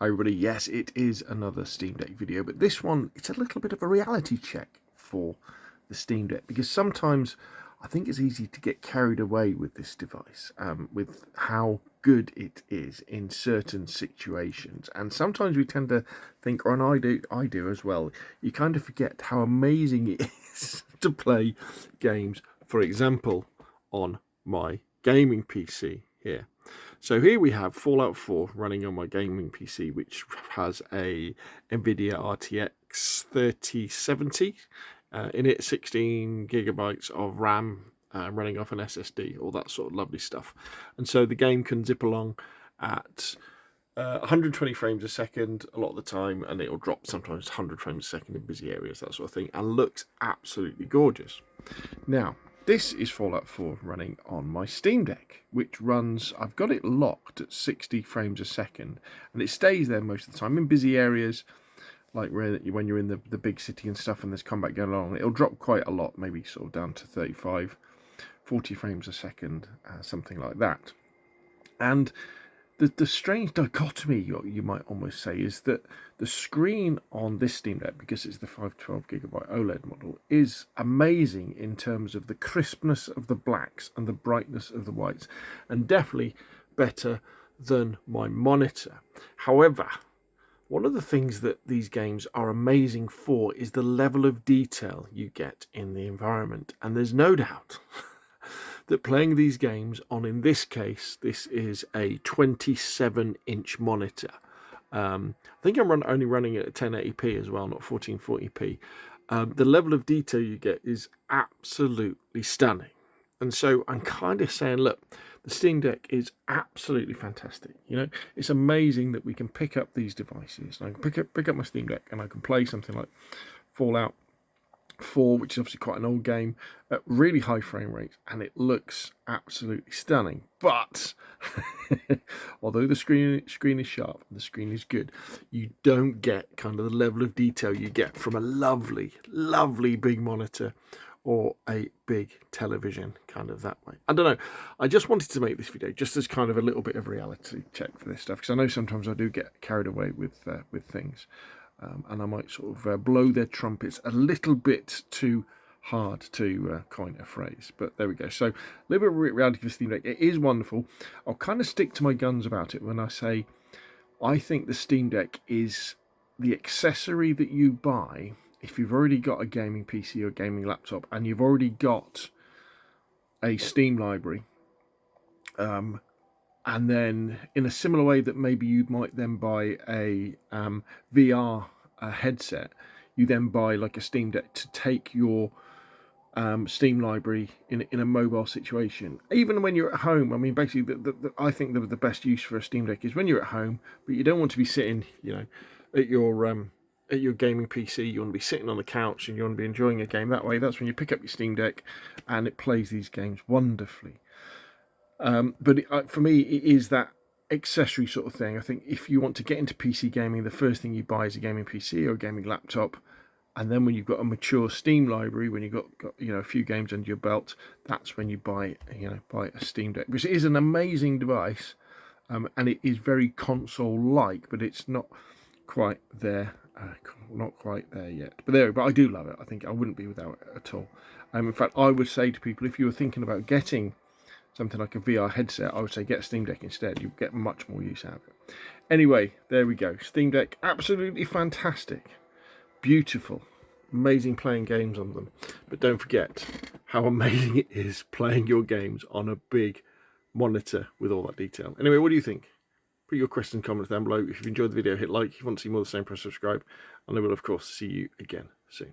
Hi everybody, yes, it is another Steam Deck video, but this one, it's a little bit of a reality check for the Steam Deck, because sometimes I think it's easy to get carried away with this device, with how good it is in certain situations. And sometimes we tend to think, and I do as well, you kind of forget how amazing it is to play games, for example, on my gaming PC here. So here we have Fallout 4 running on my gaming PC, which has a NVIDIA RTX 3070 in it, 16 gigabytes of RAM running off an SSD, all that sort of lovely stuff. And so the game can zip along at 120 frames a second a lot of the time, and it'll drop sometimes 100 frames a second in busy areas, that sort of thing, and looks absolutely gorgeous. Now, this is Fallout 4 running on my Steam Deck, which runs, I've got it locked at 60 frames a second, and it stays there most of the time. In busy areas, like when you're in the big city and stuff and there's combat going along, it'll drop quite a lot, maybe sort of down to 35, 40 frames a second, something like that. And the strange dichotomy, you might almost say, is that the screen on this Steam Deck, because it's the 512GB OLED model, is amazing in terms of the crispness of the blacks and the brightness of the whites, and definitely better than my monitor. However, one of the things that these games are amazing for is the level of detail you get in the environment, and there's no doubt that playing these games on, in this case, this is a 27-inch monitor. I think I'm only running it at 1080p as well, not 1440p. The level of detail you get is absolutely stunning. And so I'm kind of saying, look, the Steam Deck is absolutely fantastic. You know, it's amazing that we can pick up these devices. And I can pick up my Steam Deck and I can play something like Fallout 4, which is obviously quite an old game, at really high frame rates, and it looks absolutely stunning. But although the screen is sharp and the screen is good, you don't get kind of the level of detail you get from a lovely big monitor or a big television, kind of that way. I don't know, I just wanted to make this video just as kind of a little bit of reality check for this stuff, because I know sometimes I do get carried away with things. And I might sort of blow their trumpets a little bit too hard, to coin a phrase. But there we go. So a little bit of reality for Steam Deck. It is wonderful. I'll kind of stick to my guns about it when I say I think the Steam Deck is the accessory that you buy if you've already got a gaming PC or gaming laptop and you've already got a Steam library. And then in a similar way that maybe you might then buy a VR headset, you then buy like a Steam Deck to take your Steam library in a mobile situation. Even when you're at home, I mean, basically, I think the best use for a Steam Deck is when you're at home, but you don't want to be sitting, you know, at your gaming PC. You want to be sitting on the couch and you want to be enjoying a game that way. That's when you pick up your Steam Deck and it plays these games wonderfully. But for me, it is that accessory sort of thing. I think if you want to get into PC gaming, the first thing you buy is a gaming PC or a gaming laptop, and then when you've got a mature Steam library, when you've got you know, a few games under your belt, that's when you buy a Steam Deck, which is an amazing device, and it is very console-like, but it's not quite there. Not quite there yet, but I do love it. I think I wouldn't be without it at all. In fact, I would say to people, if you were thinking about getting something like a VR headset, I would say get a Steam Deck instead. You'll get much more use out of it. Anyway, there we go. Steam Deck, absolutely fantastic. Beautiful. Amazing playing games on them. But don't forget how amazing it is playing your games on a big monitor with all that detail. Anyway, what do you think? Put your questions and comments down below. If you've enjoyed the video, hit like. If you want to see more of the same, press subscribe. And I will, of course, see you again soon.